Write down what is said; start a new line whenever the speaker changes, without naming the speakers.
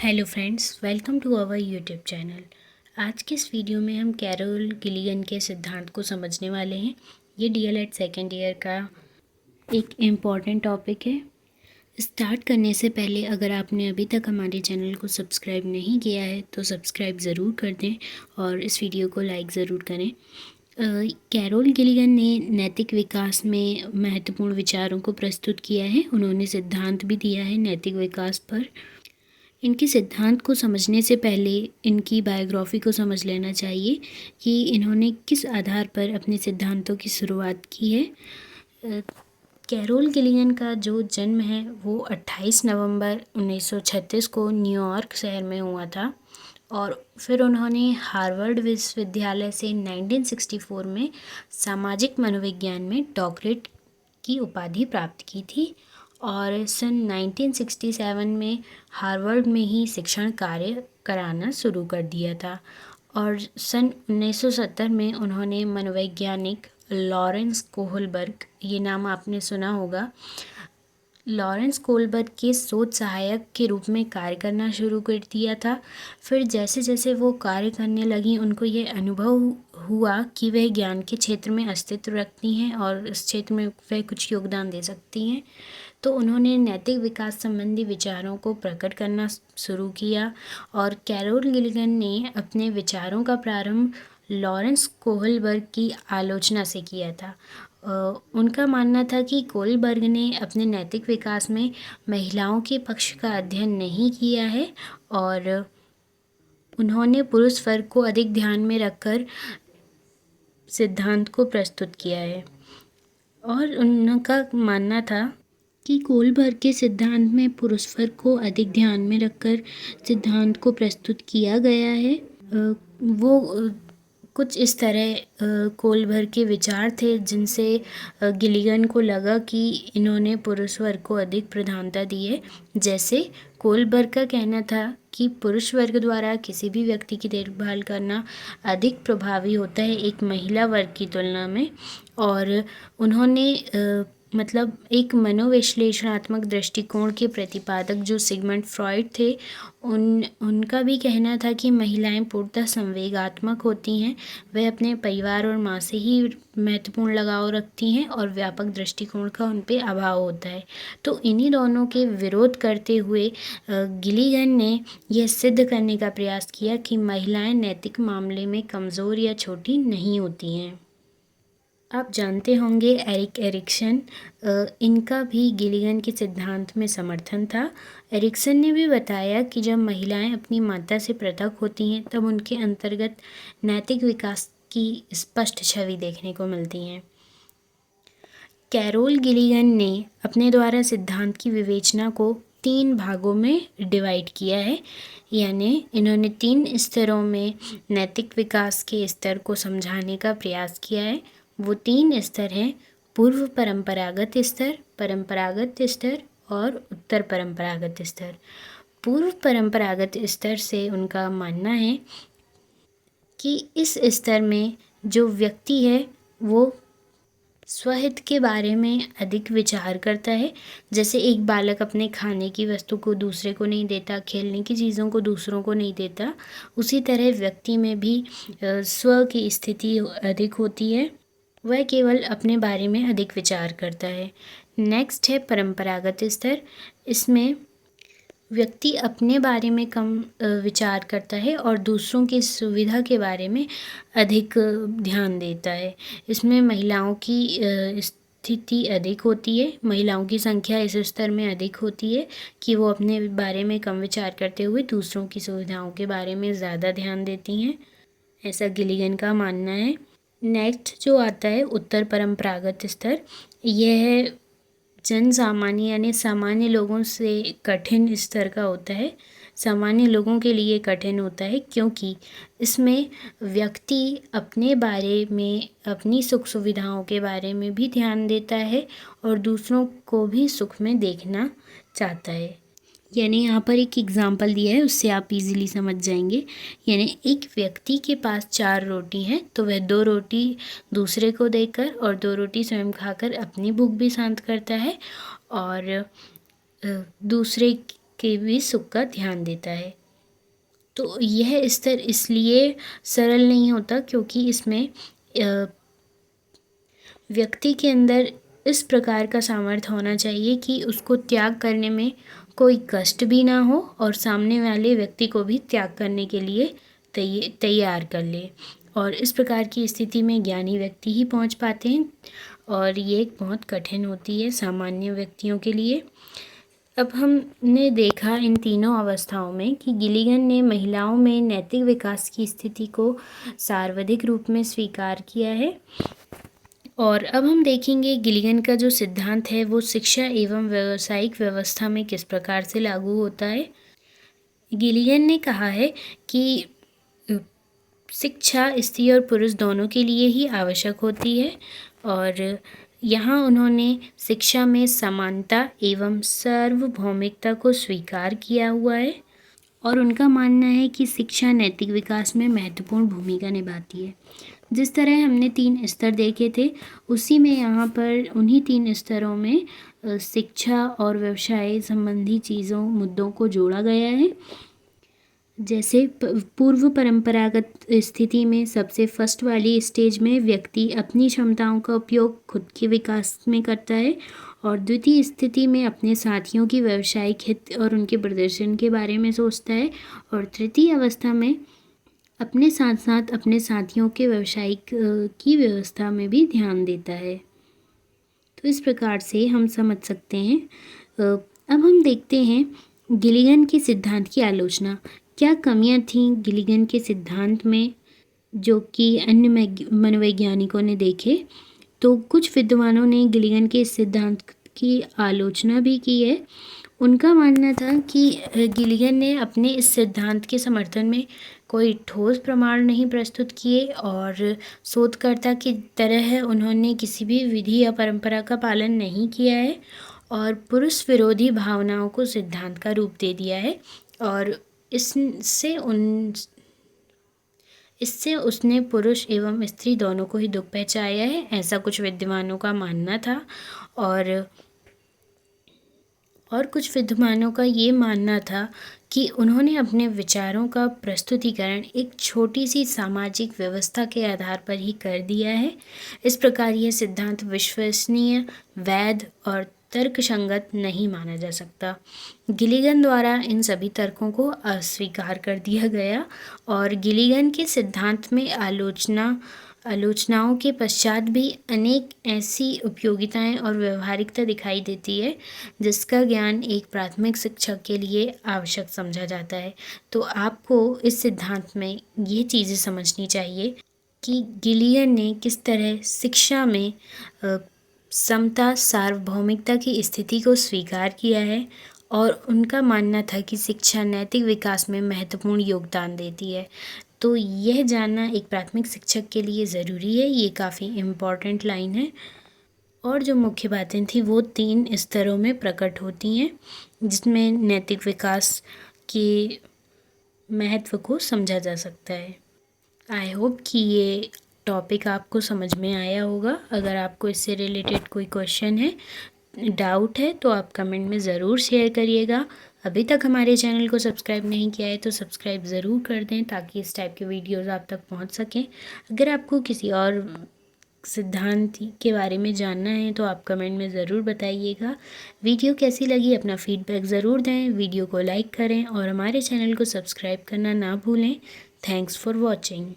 Hello friends, welcome to our YouTube channel. आज के इस वीडियो में हम कैरोल गिलिगन के सिद्धांत को समझने वाले हैं। ये डीएलएड सेकेंड ईयर का एक इम्पॉर्टेंट टॉपिक है। स्टार्ट करने से पहले अगर आपने अभी तक हमारे चैनल को सब्सक्राइब नहीं किया है तो सब्सक्राइब ज़रूर कर दें और इस वीडियो को लाइक ज़रूर करें। कैरोल गिलिगन ने नैतिक विकास में महत्वपूर्ण विचारों को प्रस्तुत किया है। उन्होंने सिद्धांत भी दिया है नैतिक विकास पर। इनके सिद्धांत को समझने से पहले इनकी बायोग्राफी को समझ लेना चाहिए कि इन्होंने किस आधार पर अपने सिद्धांतों की शुरुआत की है। कैरोल गिलिगन का जो जन्म है वो 28 नवंबर 1936 को न्यूयॉर्क शहर में हुआ था और फिर उन्होंने हार्वर्ड विश्वविद्यालय से 1964 में सामाजिक मनोविज्ञान में डॉक्टरेट की उपाधि प्राप्त की थी और सन 1967 में हार्वर्ड में ही शिक्षण कार्य कराना शुरू कर दिया था और सन 1970 में उन्होंने मनोवैज्ञानिक लॉरेंस कोहलबर्ग, ये नाम आपने सुना होगा, लॉरेंस कोहलबर्ग के शोध सहायक के रूप में कार्य करना शुरू कर दिया था। फिर जैसे जैसे वो कार्य करने लगी उनको ये अनुभव हुआ कि वह ज्ञान के क्षेत्र में अस्तित्व रखती हैं और इस क्षेत्र में वह कुछ योगदान दे सकती हैं। तो उन्होंने नैतिक विकास संबंधी विचारों को प्रकट करना शुरू किया और कैरोल गिलिगन ने अपने विचारों का प्रारंभ लॉरेंस कोहलबर्ग की आलोचना से किया था। उनका मानना था कि कोहलबर्ग ने अपने नैतिक विकास में महिलाओं के पक्ष का अध्ययन नहीं किया है और उन्होंने पुरुष वर्ग को अधिक ध्यान में रखकर सिद्धांत को प्रस्तुत किया है। और उनका मानना था कि कोहलबर्ग के सिद्धांत में पुरुष वर्ग को अधिक ध्यान में रखकर सिद्धांत को प्रस्तुत किया गया है। वो कुछ इस तरह कोहलबर्ग के विचार थे जिनसे गिलिगन को लगा कि इन्होंने पुरुष वर्ग को अधिक प्रधानता दी है। जैसे कोहलबर्ग का कहना था कि पुरुष वर्ग द्वारा किसी भी व्यक्ति की देखभाल करना अधिक प्रभावी होता है एक महिला वर्ग की तुलना में। और उन्होंने एक मनोविश्लेषणात्मक दृष्टिकोण के प्रतिपादक जो सिगमंड फ्रॉइड थे उनका भी कहना था कि महिलाएं पूर्णतः संवेगात्मक होती हैं, वे अपने परिवार और माँ से ही महत्वपूर्ण लगाव रखती हैं और व्यापक दृष्टिकोण का उन पर अभाव होता है। तो इन्हीं दोनों के विरोध करते हुए गिलिगन ने यह सिद्ध करने का प्रयास किया कि महिलाएं नैतिक मामले में कमज़ोर या छोटी नहीं होती हैं। आप जानते होंगे एरिक एरिक्सन, इनका भी गिलिगन के सिद्धांत में समर्थन था। एरिक्सन ने भी बताया कि जब महिलाएं अपनी माता से पृथक होती हैं तब उनके अंतर्गत नैतिक विकास की स्पष्ट छवि देखने को मिलती हैं। कैरोल गिलिगन ने अपने द्वारा सिद्धांत की विवेचना को 3 भागों में डिवाइड किया है, यानी इन्होंने 3 स्तरों में नैतिक विकास के स्तर को समझाने का प्रयास किया है। वो 3 स्तर हैं: पूर्व परंपरागत स्तर, परंपरागत स्तर और उत्तर परंपरागत स्तर। पूर्व परंपरागत स्तर से उनका मानना है कि इस स्तर में जो व्यक्ति है वो स्वहित के बारे में अधिक विचार करता है। जैसे एक बालक अपने खाने की वस्तु को दूसरे को नहीं देता, खेलने की चीज़ों को दूसरों को नहीं देता, उसी तरह व्यक्ति में भी स्व की स्थिति अधिक होती है, वह केवल अपने बारे में अधिक विचार करता है। नेक्स्ट है परंपरागत स्तर। इसमें व्यक्ति अपने बारे में कम विचार करता है और दूसरों की सुविधा के बारे में अधिक ध्यान देता है। इसमें महिलाओं की स्थिति अधिक होती है, महिलाओं की संख्या इस स्तर में अधिक होती है कि वो अपने बारे में कम विचार करते हुए दूसरों की सुविधाओं के बारे में ज़्यादा ध्यान देती हैं, ऐसा गिलिगन का मानना है। नेक्स्ट जो आता है उत्तर परंपरागत स्तर, यह जन सामान्य यानी सामान्य लोगों से कठिन स्तर का होता है। सामान्य लोगों के लिए कठिन होता है क्योंकि इसमें व्यक्ति अपने बारे में, अपनी सुख सुविधाओं के बारे में भी ध्यान देता है और दूसरों को भी सुख में देखना चाहता है। यानी यहाँ पर एक एग्ज़ाम्पल दिया है, उससे आप इजीली समझ जाएंगे। यानी एक व्यक्ति के पास 4 रोटी हैं तो वह 2 रोटी दूसरे को देकर और 2 रोटी स्वयं खाकर अपनी भूख भी शांत करता है और दूसरे के भी सुख का ध्यान देता है। तो यह स्तर इसलिए सरल नहीं होता क्योंकि इसमें व्यक्ति के अंदर इस प्रकार का सामर्थ्य होना चाहिए कि उसको त्याग करने में कोई कष्ट भी ना हो और सामने वाले व्यक्ति को भी त्याग करने के लिए तैयार कर ले। और इस प्रकार की स्थिति में ज्ञानी व्यक्ति ही पहुंच पाते हैं और ये बहुत कठिन होती है सामान्य व्यक्तियों के लिए। अब हमने देखा इन तीनों अवस्थाओं में कि गिलिगन ने महिलाओं में नैतिक विकास की स्थिति को सर्वाधिक रूप में स्वीकार किया है। और अब हम देखेंगे गिलिगन का जो सिद्धांत है वो शिक्षा एवं व्यावसायिक व्यवस्था में किस प्रकार से लागू होता है। गिलिगन ने कहा है कि शिक्षा स्त्री और पुरुष दोनों के लिए ही आवश्यक होती है और यहाँ उन्होंने शिक्षा में समानता एवं सार्वभौमिकता को स्वीकार किया हुआ है और उनका मानना है कि शिक्षा नैतिक विकास में महत्वपूर्ण भूमिका निभाती है। जिस तरह हमने 3 स्तर देखे थे उसी में यहाँ पर उन्हीं 3 स्तरों में शिक्षा और व्यवसाय संबंधी चीज़ों मुद्दों को जोड़ा गया है। जैसे पूर्व परंपरागत स्थिति में सबसे फर्स्ट वाली स्टेज में व्यक्ति अपनी क्षमताओं का उपयोग खुद के विकास में करता है और द्वितीय स्थिति में अपने साथियों की व्यावसायिक हित और उनके प्रदर्शन के बारे में सोचता है और तृतीय अवस्था में अपने साथ साथ अपने साथियों के व्यावसायिक की व्यवस्था में भी ध्यान देता है। तो इस प्रकार से हम समझ सकते हैं। अब हम देखते हैं गिलिगन के सिद्धांत की आलोचना। क्या कमियां थीं गिलिगन के सिद्धांत में जो कि अन्य मनोवैज्ञानिकों ने देखे। तो कुछ विद्वानों ने गिलिगन के सिद्धांत की आलोचना भी की है। उनका मानना था कि गिलिगन ने अपने इस सिद्धांत के समर्थन में कोई ठोस प्रमाण नहीं प्रस्तुत किए और शोधकर्ता की तरह उन्होंने किसी भी विधि या परंपरा का पालन नहीं किया है और पुरुष विरोधी भावनाओं को सिद्धांत का रूप दे दिया है और इससे उसने पुरुष एवं स्त्री दोनों को ही दुख पहुंचाया है, ऐसा कुछ विद्वानों का मानना था। और कुछ विद्वानों का ये मानना था कि उन्होंने अपने विचारों का प्रस्तुतिकरण एक छोटी सी सामाजिक व्यवस्था के आधार पर ही कर दिया है। इस प्रकार यह सिद्धांत विश्वसनीय, वैध और तर्कसंगत नहीं माना जा सकता। गिलिगन द्वारा इन सभी तर्कों को अस्वीकार कर दिया गया और गिलिगन के सिद्धांत में आलोचनाओं के पश्चात भी अनेक ऐसी उपयोगिताएं और व्यवहारिकता दिखाई देती है जिसका ज्ञान एक प्राथमिक शिक्षक के लिए आवश्यक समझा जाता है। तो आपको इस सिद्धांत में ये चीज़ें समझनी चाहिए कि गिलिगन ने किस तरह शिक्षा में समता, सार्वभौमिकता की स्थिति को स्वीकार किया है और उनका मानना था कि शिक्षा नैतिक विकास में महत्वपूर्ण योगदान देती है। तो यह जानना एक प्राथमिक शिक्षक के लिए ज़रूरी है। ये काफ़ी इम्पॉर्टेंट लाइन है और जो मुख्य बातें थी वो 3 स्तरों में प्रकट होती हैं जिसमें नैतिक विकास के महत्व को समझा जा सकता है। आई होप कि ये टॉपिक आपको समझ में आया होगा। अगर आपको इससे रिलेटेड कोई क्वेश्चन है, डाउट है तो आप कमेंट में ज़रूर शेयर करिएगा। अभी तक हमारे चैनल को सब्सक्राइब नहीं किया है तो सब्सक्राइब ज़रूर कर दें ताकि इस टाइप के वीडियोस आप तक पहुंच सकें। अगर आपको किसी और सिद्धांत के बारे में जानना है तो आप कमेंट में ज़रूर बताइएगा। वीडियो कैसी लगी अपना फीडबैक ज़रूर दें, वीडियो को लाइक करें और हमारे चैनल को सब्सक्राइब करना ना भूलें। Thanks for watching.